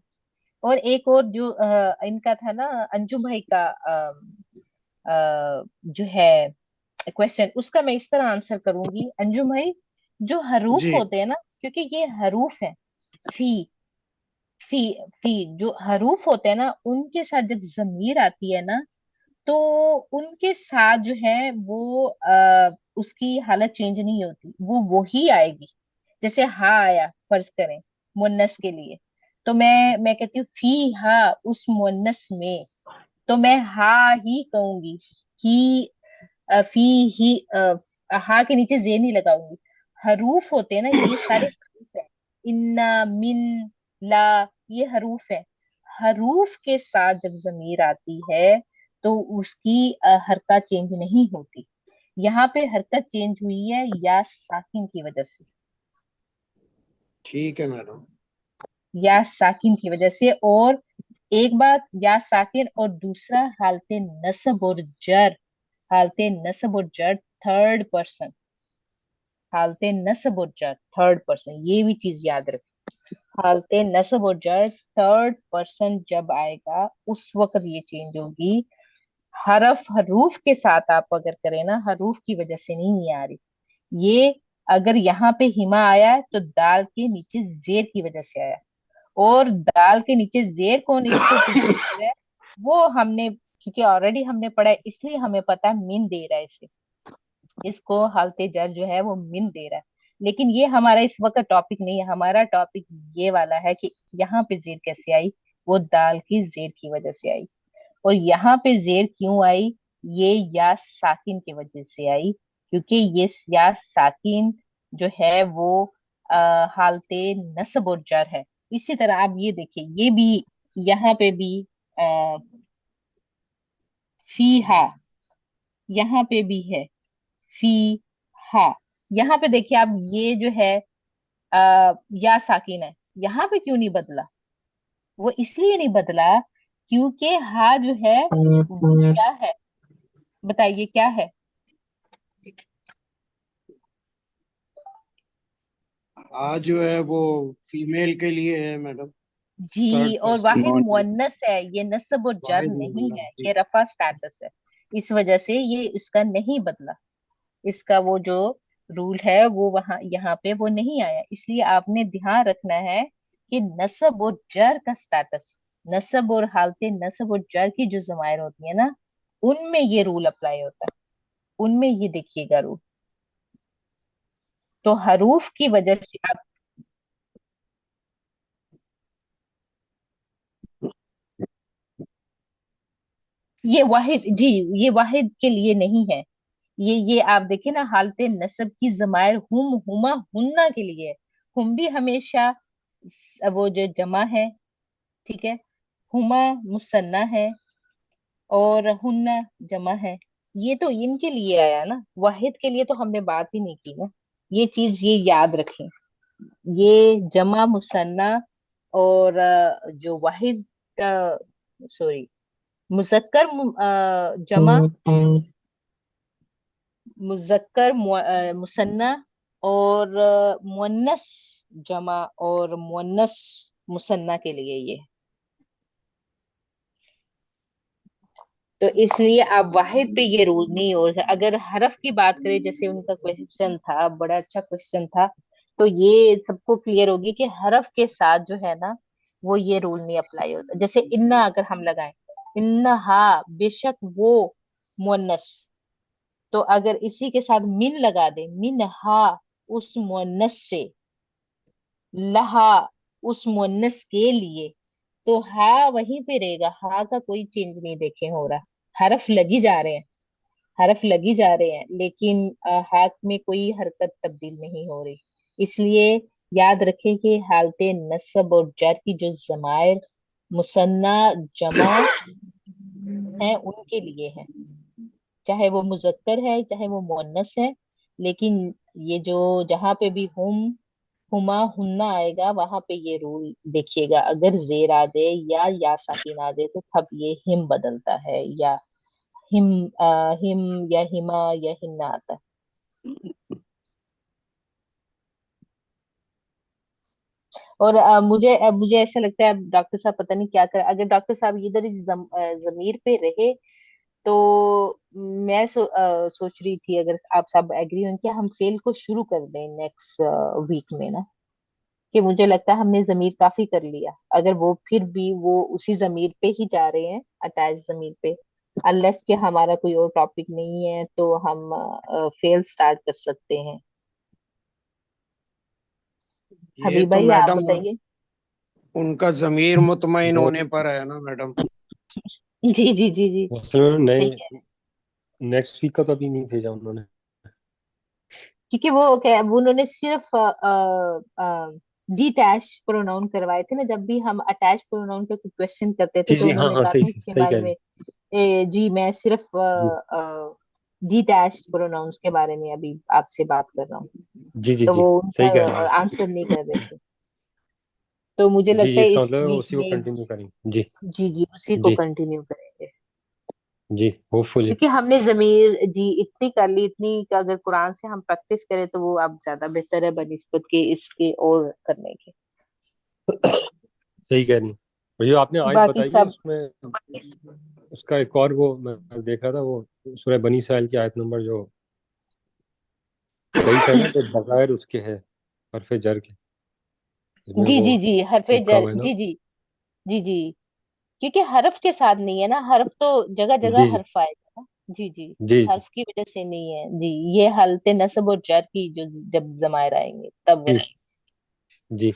और एक और जो इनका था ना, अंजुम भाई का जो है क्वेश्चन, उसका मैं इस तरह आंसर करूंगी अंजुम भाई। जो हरूफ जी होते हैं ना, क्योंकि ये हरूफ है, फी फी फी जो हरूफ होते हैं ना, उनके साथ जब जमीर आती है ना, तो उनके साथ जो है वो उसकी हालत चेंज नहीं होती, वो वही आएगी। जैसे हा आया फर्ज करें मुन्नस के लिए, तो मैं कहती हूँ फी हा, उस मुन्नस में, तो मैं हा ही कहूंगी। ही फी ही हा के नीचे जे नहीं लगाऊंगी। हरूफ होते हैं ना, ये सारे हरूफ है। इन्ना, मिन, ला, ये हरूफ है। हरूफ के साथ जब जमीर आती है तो उसकी हरकत चेंज नहीं होती। यहाँ पे हरकत चेंज हुई है या साकिन की वजह से, ठीक है मैडम। या साकिन की वजह से। और एक बात, या साकिन, और दूसरा हालते नस्ब और जर। हालते नस्ब और जर थर्ड पर्सन, हालते नस्ब और जर थर्ड पर्सन, ये भी चीज याद रखें। हालते नस्ब और जर थर्ड पर्सन जब आएगा उस वक्त ये चेंज होगी। हरफ हरूफ के साथ आप अगर करें ना, हरूफ की वजह से नहीं ये आ रही। ये अगर यहाँ पे हिमा आया है तो दाल के नीचे जेर की वजह से आया। और दाल के नीचे जेर कौन इसको प्रिपेयर कर रहा है, वो हमने, क्योंकि ऑलरेडी हमने पढ़ा है इसलिए हमें पता है मिन दे रहा है इसे। इसको हालते जर जो है वो मिन दे रहा है। लेकिन ये हमारा इस वक्त टॉपिक नहीं है, हमारा टॉपिक ये वाला है कि यहाँ पे जेर कैसे आई। वो दाल की जेर की वजह से आई। और यहाँ पे जेर क्यों आई, ये या साकिन की वजह से आई, क्योंकि ये या साकिन जो है वो हालते नस्ब और जर है। इसी तरह आप ये देखिए, ये भी यहाँ पे भी आ, फी हा, यहाँ पे भी है फी हा। यहाँ पे देखिए आप, ये जो है या साकिन है, यहाँ पे क्यों नहीं बदला? वो इसलिए नहीं बदला क्योंकि हा जो है वो क्या है, बताइए क्या है? आज जो है वो फीमेल के लिए है मैडम, जी, थर्ड और पर्सन, वाहिद नॉन। मुअन्नस है, ये नस्ब और जर वाहिद नहीं है, मुअन्नस जी। ये रफा स्टेटस है। इस वजह से ये इसका नहीं बदला, इसका वो जो रूल है वो वहां यहाँ पे वो नहीं आया। इसलिए आपने ध्यान रखना है कि नस्ब और जर का स्टेटस, नस्ब और हालते नस्ब और जर की जो जमायर होती है ना, उनमें ये रूल अप्लाई होता है, उनमें ये देखिएगा रूल। तो हरूफ की वजह से आप, ये वाहिद जी, ये वाहिद के लिए नहीं है। ये आप देखिए ना, हालते नस्ब की जमायर हुम हुमा हुन्ना के लिए है। हुम भी हमेशा वो जो जमा है, ठीक है, हुमा मुसन्ना है और हुन्ना जमा है। ये तो इनके लिए आया ना, वाहिद के लिए तो हमने बात ही नहीं की ना। ये चीज ये याद रखें, ये जमा मुसन्ना और जो वाहिद, सॉरी, मुजक्कर जमा, मुजक्कर मुसन्ना और मुअन्नस जमा और मुअन्नस मुसन्ना के लिए ये। तो इसलिए आप वाहिद पे ये रूल नहीं हो सकता। अगर हरफ की बात करें, जैसे उनका क्वेश्चन था, बड़ा अच्छा क्वेश्चन था, तो ये सबको क्लियर होगी कि हरफ के साथ जो है ना, वो ये रूल नहीं अप्लाई होता। जैसे इन्ना अगर हम लगाएं, इन्ना हा, बेशक वो मुअन्नस, तो अगर इसी के साथ मिन लगा दे, मिन हा, उस मुअन्नस से, लहा, उस मुअन्नस के लिए, तो हा वहीं पे रहेगा, हा का कोई चेंज नहीं देखे हो रहा। हरफ लगी जा रहे हैं, हरफ लगी जा रहे हैं, लेकिन हाथ में कोई हरकत तब्दील नहीं हो रही। इसलिए याद रखें कि हालते नस्ब और जर की जो जमायर मुसन्ना जमा है उनके लिए है, चाहे वो मुजक्कर है चाहे वो मुअन्नस है। लेकिन ये जो जहां पे भी हुमा हुन्ना आएगा, वहां पे ये रूल देखिएगा, अगर जेर आ जाए या साकिन आ जाए तो तब ये हिम बदलता है, या हिम हिम या हिमा या हिन्ना आता है। और मुझे ऐसा लगता है, अब डॉक्टर साहब पता नहीं क्या कर, अगर डॉक्टर साहब इधर इस जमीर पे रहे तो मैं सोच रही थी, अगर आप सब एग्री हो कि हम फेल को शुरू कर दें नेक्स्ट वीक में ना, कि मुझे लगता है हमने जमीर काफी कर लिया। अगर वो फिर भी वो उसी जमीर पे ही जा रहे हैं, अटैच जमीर पे, अनलेस कि हमारा कोई और टॉपिक नहीं है, तो हम फेल स्टार्ट कर सकते हैं। ये हबीब तो भाई आप मैडम बताइए। उनका जमीर मुतमईन वो होने पर है ना मैडम। जी जी जी जी, असल में सही नए कह रहे हैं। नेक्स्ट वीक का तो अभी नहीं भेजा उन्होंने। क्योंकि वो क्या, वो उन्होंने सिर्फ डिटैच प्रोनाउन करवाए थे ना, जब भी हम अटैच प्रोनाउन के क्वेश्चन करते थे जी तो जी, हाँ उन्होंने हाँ, कहा सही था इसके सही बारे कह रही में, हैं। जी मैं सिर्फ जी डिटैच प्रोनाउंस के बारे में अभी आपसे बात कर रहा हूँ। जी जी तो जी, वो सही उनका कह रही हैं। आंसर नहीं कर रहे थे। तो मुझे जी लगता जी, है इसका इस मतलब है वीक उसी को में, कंटिन्यू करेंगे। जी जी जी, उसी को जी कंटिन्यू करेंगे। जी, होपफुली। क्योंकि हमने जमीर जी इतनी कर ली, इतनी कि अगर कुरान से हम प्रैक्टिस करें तो वो अब ज्यादा बेहतर है बनिस्बत के इसके और करने के। सही कह रही हैं। और जो आपने आयत बाकी बताई है सब, उसमें, उसका एक और वो मैं देख रहा था, वो सूरह बनी इसराइल की आयत नंबर जो 23 है ना, तो बगैर उसके है हरफ जर के, इसमें जी वो जी जी, हरफे लिखा जर, हुआ है ना। जी जी जी जी, क्योंकि हरफ के साथ नहीं है ना, हरफ तो जगह जी जगह जी हरफ आएगा ना। जी जी, जी जी हरफ की वजह से नहीं है जी, ये हालते नस्ब और जर की जो जब जमायर आएंगे तब वो। जी जी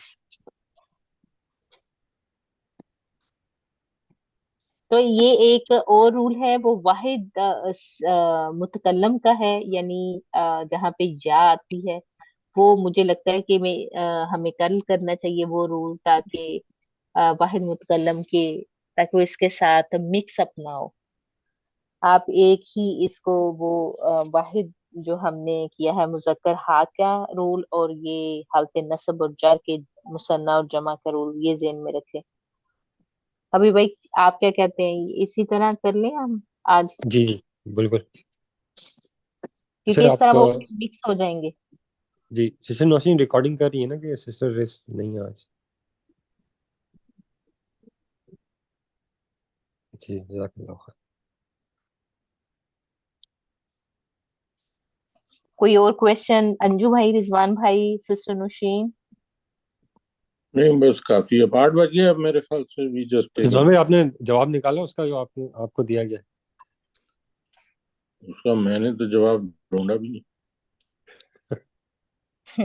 तो ये एक और रूल है, वो वाहिद मुतकल्लम का है, यानी जहाँ पे या आती है वो मुझे लगता है कि हमें कल करना चाहिए वो रूल, ताकि वाहिद मुतकल्लम के, ताकि वो इसके साथ मिक्स अप ना हो। आप एक ही इसको वो वाहिद जो हमने किया है मुज़क्कर हा का रूल, और ये हालत नस्ब और जार के मुसन्ना और जमा का रूल, ये ज़हन में रखें। अभी भाई आप क्या कहते हैं, इसी तरह कर लें हम आज, जी जी बिल्कुल। क्योंकि सर इस तरह आप वो मिक्स हो जाएंगे। जी सिस्टर नौशीन रिकॉर्डिंग कर रही है ना कि सिस्टर रेस्ट नहीं है आज? जी जज़ाकल्लाह खैर। कोई और क्वेश्चन? अंजू भाई, रिजवान भाई, सिस्टर नुशीन? नहीं, बस काफी है, 8 बज गए अब मेरे ख्याल से। We just take Rizwan it. भाई आपने जवाब निकाला उसका जो आपने आपको दिया गया? उसका मैंने तो जवाब ढूंढा भी नहीं।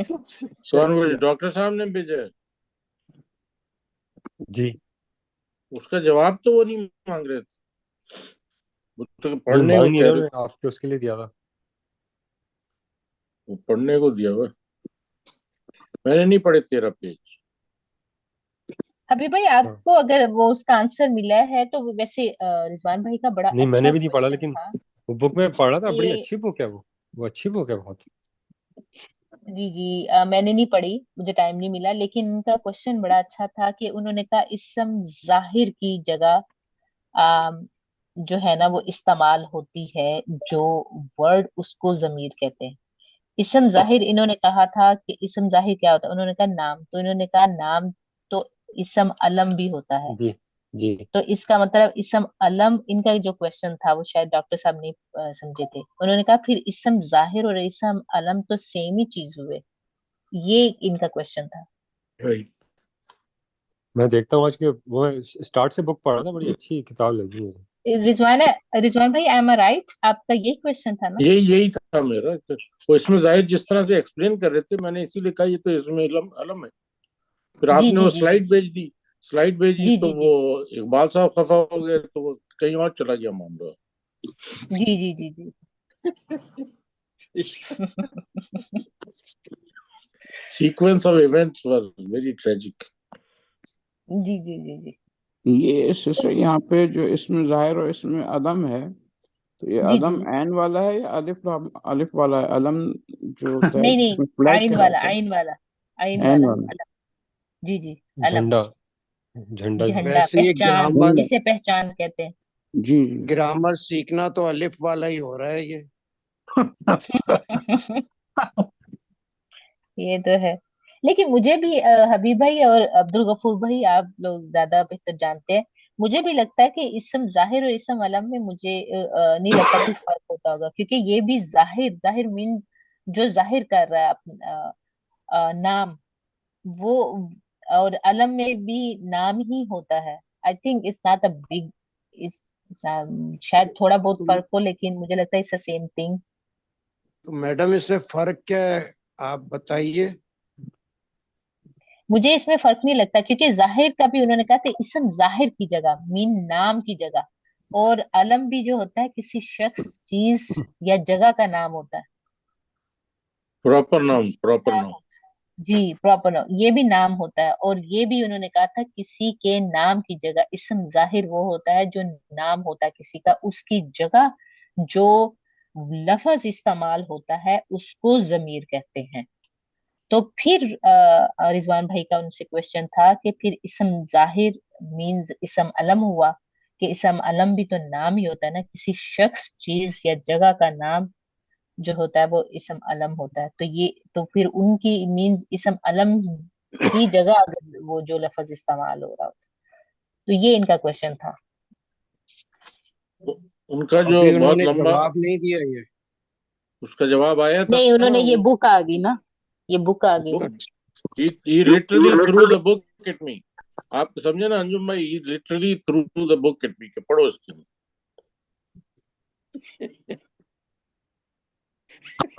सबसे अच्छा कौन, वो किया। डॉक्टर साहब ने भेजा है? जी उसका जवाब तो वो नहीं मांग रहे थे, वो तो नहीं पढ़ने मांग को नहीं कह रहा, रहे मैं थे। आपके उसके लिए दिया था। वो पढ़ने को दिया हुआ, मैंने नहीं पढ़े 13 पेज। अभी भाई हाँ आपको अगर वो उसका आंसर मिला है तो वैसे रिजवान भाई का बड़ा नहीं अच्छा मैंने भी नहीं पढ़ा, क्वेश्चन लेकिन था वो बुक में पढ़ा था, बड़ी कि अच्छी बुक है वो अच्छी बुक है बहुत। जी जी, मैंने नहीं पढ़ी, मुझे टाइम नहीं मिला, लेकिन उनका क्वेश्चन बड़ा अच्छा था कि उन्होंने कहा इस्म जाहिर की जगह जो है ना वो इस्तेमाल होती है, जो वर्ड उसको जमीर कहते हैं। इस्म जाहिर, इन्होंने कहा था कि इस्म जाहिर क्या होता है, उन्होंने कहा नाम, तो इन्होंने कहा नाम तो इस्म अलम भी होता है। जी जी तो इसका मतलब इस्म अलम, इनका जो क्वेश्चन था वो शायद डॉक्टर साहब नहीं समझे थे। उन्होंने कहा फिर इस्म जाहिर और इस्म अलम तो सेम ही चीज हुए, ये इनका क्वेश्चन था। Right. मैं देखता हूँ आज के, वो स्टार्ट से बुक पढ़ा था, बड़ी अच्छी किताब लगी मुझे। रिजवान, रिजवान भाई, एम आई राइट? आपका यही क्वेश्चन था ना? यही यही था मेरा, कि वो इसमें जाहिर जिस तरह से एक्सप्लेन कर रहे थे, मैंने इसीलिए कहा ये तो इसमें अलम अलम है। फिर जी आपने जी वो जी जी स्लाइड भेज दी, स्लाइड भेजी जी तो जी जी वो इकबाल साहब खफा हो गए, तो वो कहीं और चला गया मामला। जी जी जी जी sequence of events were very tragic. जी जी जी जी ये सिस्टर यहाँ पे जो इसमें जाहिर और इसमें अदम है, तो ये जी जी। अदम ऐन वाला है या अलिफ वाला है? अलम जो होता है नहीं नहीं, जिसमें फ्लैग आइन वाला, कहलाता है, आइन वाला, आइन ऐन वाला वाला। अलम। जी जी, अलम, झंडा, झंडा जो झंडा, वैसे ये पहचान, ग्रामर, जिसे पहचान कहते हैं। जी जी। ग्रामर सीखना तो अलिफ वाला ही हो रहा है ये। ये तो है। लेकिन मुझे भी हबीब भाई और अब्दुल गफूर भाई, आप लोग ज्यादा बेहतर जानते हैं, मुझे भी लगता है कि इसम जाहिर और इसम अलम में मुझे नहीं लगता कोई फर्क होता होगा, क्योंकि ये भी जाहिर, जाहिर मीन जो जाहिर कर रहा है अपना नाम, वो, और अलम में भी नाम ही होता है। I think it's not a big, इस शायद थोड़ा बहुत तो, फर्क हो, लेकिन मुझे लगता है इट्स द सेम थिंग। तो मैडम इसमें फर्क क्या है, आप बताइए। मुझे इसमें फर्क नहीं लगता, क्योंकि जाहिर का भी उन्होंने कहा कि इसम जाहिर की जगह मीन नाम की जगह, और अलम भी जो होता है किसी शख्स, चीज या जगह का नाम होता है। प्रॉपर नाम, ये प्रॉपर नाम नाम। होता है। जी, प्रॉपर नाम, ये भी नाम होता है। और ये भी उन्होंने कहा था किसी के नाम की जगह इसम जाहिर वो होता है जो नाम होता है किसी का, उसकी जगह जो लफ्ज इस्तेमाल होता है उसको जमीर कहते हैं। तो फिर रिजवान भाई का उनसे क्वेश्चन था कि फिर इसम जाहिर मीन्स इसम अलम हुआ, कि इसम अलम भी तो नाम ही होता है ना, किसी शख्स, चीज या जगह का नाम जो होता है वो इसम अलम होता है। तो ये, तो फिर उनकी मीन्स इसम अलम की जगह अगर वो जो लफ्ज इस्तेमाल हो रहा हो, तो ये इनका क्वेश्चन था। तो उनका जो अभी बहुत उन्होंने लंबा, जवाब नहीं दिया ये। उसका जवाब आया था नहीं, ना उन्होंने, ये वो बुक आ गई ना, ये बुक आ गई। बुक। अच्छा। he literally threw the book at me। आप समझे ना अंजुम भाई, he literally threw the book at me कि पढ़ो इसके।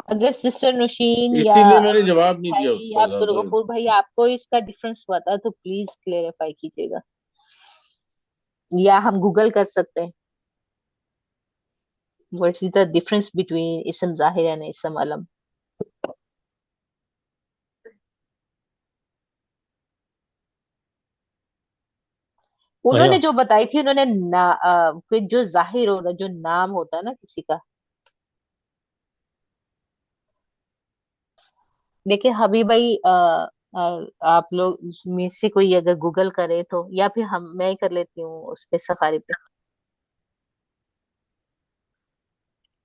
अगर सिस्टर नुशीन या इसीलिए मैंने हबीब जवाब नहीं दिया भाई या उसका अब्दुल ज्यादा। गफूर भाई, आपको इसका डिफरेंस पता तो प्लीज क्लेरिफाई कीजिएगा, या हम गूगल कर सकते हैं what is the difference between इसम जाहिर एंड इसम अलम। उन्होंने या जो बताई थी, उन्होंने कि जो जाहिर हो रहा, जो नाम होता है ना किसी का। देखिए हबीब भाई, आप लोग में से कोई अगर गूगल करे तो, या फिर मैं ही कर लेती हूँ उस पे, सफारी पे।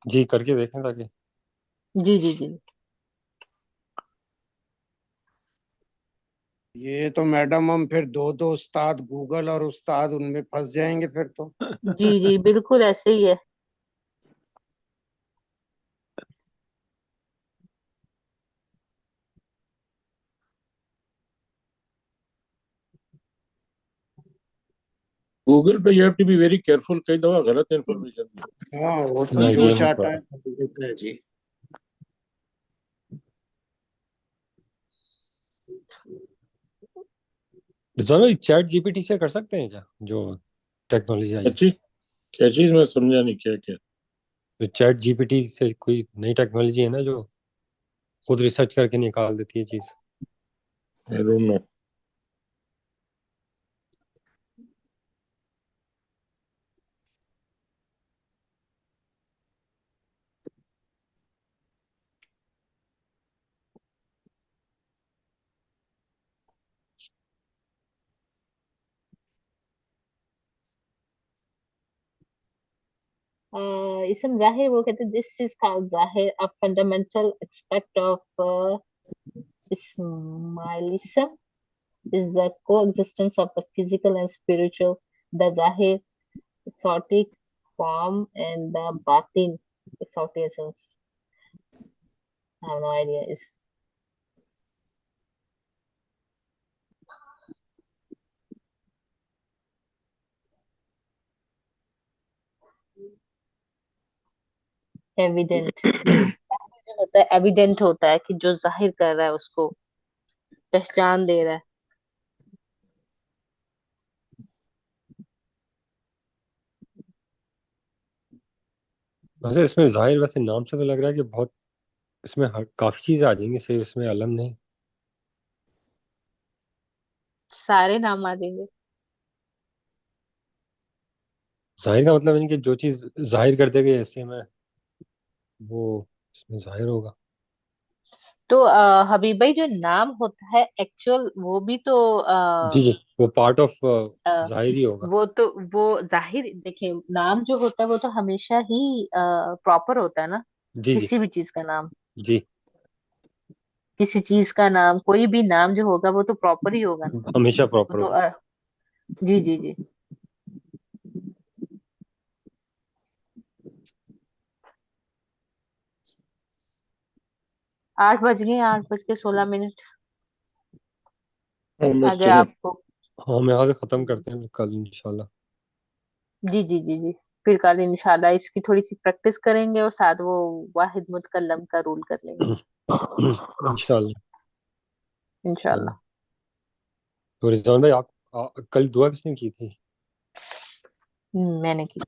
जी करके देखें ताकि। जी जी जी। ये तो मैडम हम फिर दो दो उस्ताद, गूगल और उस्ताद, उनमें फंस जाएंगे फिर तो। जी जी बिल्कुल ऐसे ही है। गूगल पे you have to be very careful, कई दफा गलत इन्फॉर्मेशन भी हाँ, वो तो नहीं जो ये चाहता मसला है कर देता है जी। रिजवान भाई, चैट जीपीटी से कर सकते हैं क्या जो टेक्नोलॉजी आई क्या है? चीज? क्या चीज मैं समझा नहीं, क्या क्या? तो चैट जीपीटी से कोई नई टेक्नोलॉजी है ना जो खुद रिसर्च करके निकाल देती है चीज? I don't know. इसम जाहिर वो कहते हैं, दिस इज कॉल्ड जाहिर, a fundamental aspect of Ismailism is the coexistence of the physical and spiritual, the zahir exotic form and the batin exotic essence. I have no idea. Is evident, जो होता है evident होता है कि जो जाहिर कर रहा है उसको पहचान दे रहा है। वैसे इसमें जाहिर, वैसे नाम से तो लग रहा है कि बहुत इसमें काफी चीजें आ जाएंगी, सिर्फ इसमें अलम नहीं। सारे नाम आ जाएंगे। जाहिर का मतलब नहीं कि जो चीज जाहिर कर देगी ऐसे में वो इसमें जाहिर होगा। तो हबीब भाई, जो नाम होता है एक्चुअल, वो भी तो जी जी, वो पार्ट ऑफ जाहिर ही होगा। वो तो वो जाहिर, देखिए नाम जो होता है वो तो हमेशा ही प्रॉपर होता है ना। जी जी किसी भी चीज का नाम, जी, किसी चीज का नाम, कोई भी नाम जो होगा वो तो प्रॉपर ही होगा ना। हमेशा वो प्रॉपर तो होगा। जी जी जी। 8 बज गए, 8:16। हाँ बस अगर चलो। आपको, हाँ मैं यहाँ से खत्म करते हैं कल इंशाल्लाह। जी जी जी जी, फिर कल इंशाल्लाह इसकी थोड़ी सी प्रैक्टिस करेंगे और साथ वो वाहिद मुतकल्लम का रूल कर लेंगे इंशाल्लाह। इंशाल्लाह। तो रिजवान भाई, आप कल दुआ किसने की थी? मैंने की।